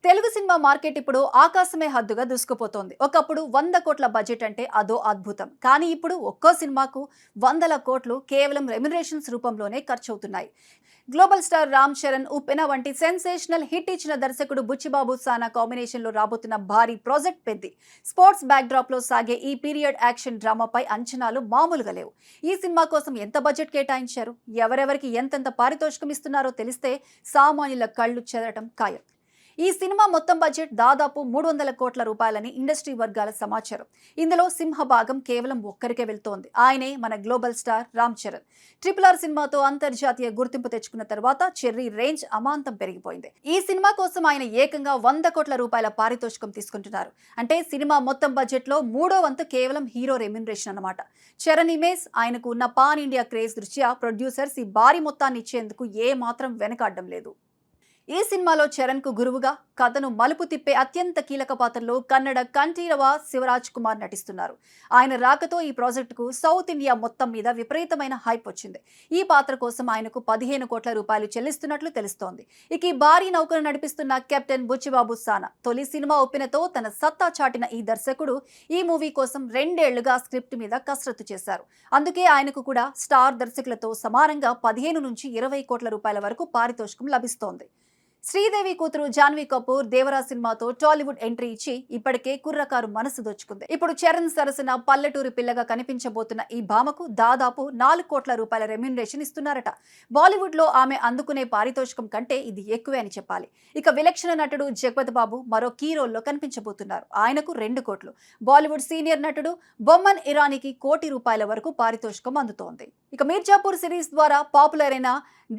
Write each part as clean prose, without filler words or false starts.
Telugu cinema market ఇప్పుడు ఆకాశమే హద్దుగా దూసుకుపోతోంది. ఒకప్పుడు 100 కోట్ల బడ్జెట్ అంటే అదో అద్భుతం. కానీ ఇప్పుడు ఒక్కో సినిమాకు వందల కోట్లు కేవలం రెమ్యునరేషన్స్ రూపంలోనే ఖర్చవుతున్నాయి. గ్లోబల్ స్టార్ రామ్ చరణ్, ఉప్పెన వంటి సెన్సేషనల్ హిట్ ఇచ్చిన దర్శకుడు బుచ్చిబాబు సానా కాంబినేషన్లో రాబోతున్న భారీ ప్రాజెక్ట్ పెద్ది. స్పోర్ట్స్ బ్యాక్డ్రాప్లో సాగే ఈ పీరియడ్ యాక్షన్ డ్రామాపై అంచనాలు మామూలుగా లేవు. ఈ సినిమా కోసం ఎంత బడ్జెట్ కేటాయించారు, ఎవరెవరికి ఎంతెంత పారితోషికం ఇస్తున్నారో తెలిస్తే సామాన్యుల కళ్ళు చెదరటం ఖాయం. ఈ సినిమా మొత్తం బడ్జెట్ దాదాపు 300 కోట్ల రూపాయలని ఇండస్ట్రీ వర్గాల సమాచారం. ఇందులో సింహభాగం కేవలం ఒక్కరికే వెళ్తోంది. ఆయనే మన global star Ram Charan. RRR సినిమాతో అంతర్జాతీయ గుర్తింపు తెచ్చుకున్న తర్వాత చెర్రీ రేంజ్ అమాంతం పెరిగిపోయింది. ఈ సినిమా కోసం ఆయన ఏకంగా 100 కోట్ల రూపాయల పారితోషికం తీసుకుంటున్నారు. అంటే సినిమా మొత్తం బడ్జెట్ లో 3వ వంతు కేవలం హీరో రెమ్యునరేషన్ అన్నమాట. చరణ్ ఇమేజ్, ఆయనకు ఉన్న పాన్ ఇండియా క్రేజ్ దృష్ట్యా ప్రొడ్యూసర్స్ ఈ భారీ మొత్తాన్ని ఇచ్చేందుకు ఏ మాత్రం వెనకాడడం లేదు. ఈ సినిమాలో చరణ్ కు గురువుగా కథను మలుపు తిప్పే అత్యంత కీలక పాత్రలో కన్నడ కంఠీరవ శివరాజ్ కుమార్ నటిస్తున్నారు. ఆయన రాకతో ఈ ప్రాజెక్టుకు సౌత్ ఇండియా మొత్తం మీద విపరీతమైన హైప్ వచ్చింది. ఈ పాత్ర కోసం ఆయనకు 15 కోట్ల రూపాయలు చెల్లిస్తున్నట్లు తెలుస్తోంది. ఇక ఈ భారీ నౌకను నడిపిస్తున్న కెప్టెన్ బుచ్చిబాబు సానా తొలి సినిమా ఒప్పినతో తన సత్తా చాటిన ఈ దర్శకుడు ఈ మూవీ కోసం 2 ఏళ్లుగా స్క్రిప్ట్ మీద కసరత్తు చేశారు. అందుకే ఆయనకు కూడా స్టార్ దర్శకులతో సమానంగా 15 నుంచి 20 కోట్ల రూపాయల వరకు పారితోషికం లభిస్తోంది. శ్రీదేవి కూతురు జాన్వీ కపూర్ దేవరా సినిమాతో టాలీవుడ్ ఎంట్రీ ఇచ్చి ఇప్పటికే కుర్రకారు మనసు దోచుకుంది. ఇప్పుడు చరణ్ సరసన పల్లెటూరి పిల్లగా కనిపించబోతున్న ఈ భామకు దాదాపు 4 కోట్ల రూపాయల రెమ్యునరేషన్ ఇస్తున్నారట. బాలీవుడ్ లో ఆమె అందుకునే పారితోషికం కంటే ఇది ఎక్కువే అని చెప్పాలి. ఇక విలక్షణ నటుడు జగపతి బాబు మరో కీ రోల్లో కనిపించబోతున్నారు. ఆయనకు 2 కోట్లు. బాలీవుడ్ సీనియర్ నటుడు బొమ్మన్ ఇరానీకి ₹1 కోటి వరకు పారితోషికం అందుతోంది. ఇక మీర్జాపూర్ సిరీస్ ద్వారా పాపులర్ అయిన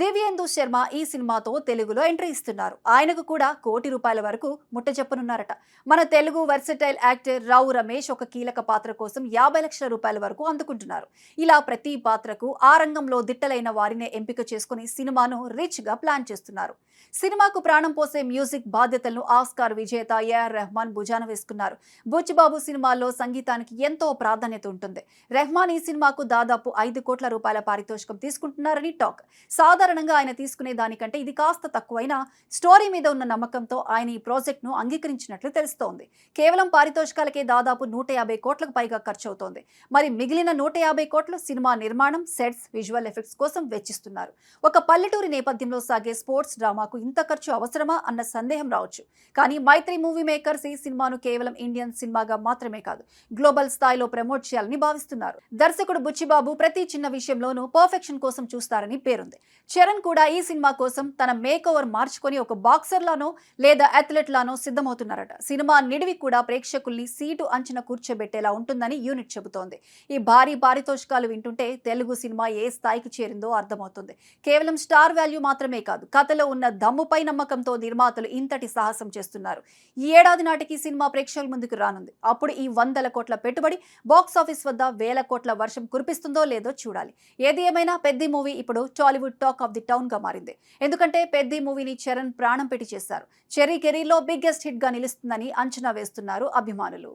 దివ్యేందు శర్మ ఈ సినిమాతో తెలుగులో ఎంట్రీ ఇస్తున్నారు. ఆయనకు కూడా ₹1 కోటి వరకు ముట్టజెప్పనున్నారట. మన తెలుగు వర్సటైల్ యాక్టర్ రావు రమేష్ ఒక కీలక పాత్ర కోసం 50 లక్షల రూపాయల వరకు అందుకుంటున్నారు. ఇలా ప్రతి పాత్రకు ఆ రంగంలో దిట్టలైన వారినే ఎంపిక చేసుకుని సినిమాను రిచ్ గా ప్లాన్ చేస్తున్నారు. సినిమాకు ప్రాణం పోసే మ్యూజిక్ బాధ్యతలను ఆస్కార్ విజేత ఏఆర్ రెహమాన్ భుజాన వేసుకున్నారు. బుచ్చిబాబు సినిమాల్లో సంగీతానికి ఎంతో ప్రాధాన్యత ఉంటుంది. రెహమాన్ ఈ సినిమాకు దాదాపు ₹5 కోట్ల పారితోషికం తీసుకుంటున్నారని టాక్. సాధారణంగా ఆయన తీసుకునే దానికంటే ఇది కాస్త తక్కువైనా స్టోరీ మీద ఉన్న నమ్మకంతో ఆయన ఈ ప్రాజెక్ట్ ను అంగీకరించినట్లు తెలుస్తోంది. కేవలం పారితోషికాలకే దాదాపు 150 కోట్లకు పైగా ఖర్చు అవుతోంది. మరి మిగిలిన 150 కోట్లు సినిమా నిర్మాణం, సెట్స్, విజువల్ ఎఫెక్ట్స్ కోసం వెచ్చిస్తున్నారు. ఒక పల్లెటూరి నేపథ్యంలో సాగే స్పోర్ట్స్ డ్రామాకు ఇంత ఖర్చు అవసరమా అన్న సందేహం రావచ్చు. కానీ మైత్రి మూవీ మేకర్స్ ఈ సినిమాను కేవలం ఇండియన్ సినిమాగా మాత్రమే కాదు, గ్లోబల్ స్థాయిలో ప్రమోట్ చేయాలని భావిస్తున్నారు. దర్శకుడు బుచ్చిబాబు ప్రతి చిన్న విషయంలోనూ పర్ఫెక్షన్ కోసం చూస్తారని పేరుంది. చరణ్ కూడా ఈ సినిమా కోసం తన మేక్ ఓవర్ మార్చుకొని ఒక బాక్సర్ లానో లేదా అథ్లెట్ లానో సిద్ధమవుతున్నారట. సినిమా నిడివి కూడా ప్రేక్షకుల్ని సీటు అంచున కూర్చోబెట్టేలా ఉంటుందని యూనిట్ చెబుతోంది. ఈ భారీ పారితోషికాలు వింటుంటే తెలుగు సినిమా ఏ స్థాయికి చేరిందో అర్థమవుతుంది. కేవలం స్టార్ వాల్యూ మాత్రమే కాదు, కథలో ఉన్న దమ్ముపై నమ్మకంతో నిర్మాతలు ఇంతటి సాహసం చేస్తున్నారు. ఈ ఏడాది నాటికి సినిమా ప్రేక్షకుల ముందుకు రానుంది. అప్పుడు ఈ 100 కోట్ల పెట్టుబడి బాక్సాఫీస్ వద్ద 1000 కోట్ల వర్షం కురిపిస్తుందో లేదో చూడాలి. ఏది ఏమైనా పెద్ది మూవీ ఇప్పుడు Tollywood talk of the town గా మారింది. ఎందుకంటే పెద్ది మూవీని చరణ్ ప్రాణం పెట్టి చేశారు. చెర్రీ కెరీర్లో బిగ్గెస్ట్ హిట్ గా నిలుస్తుందని అంచనా వేస్తున్నారు అభిమానులు.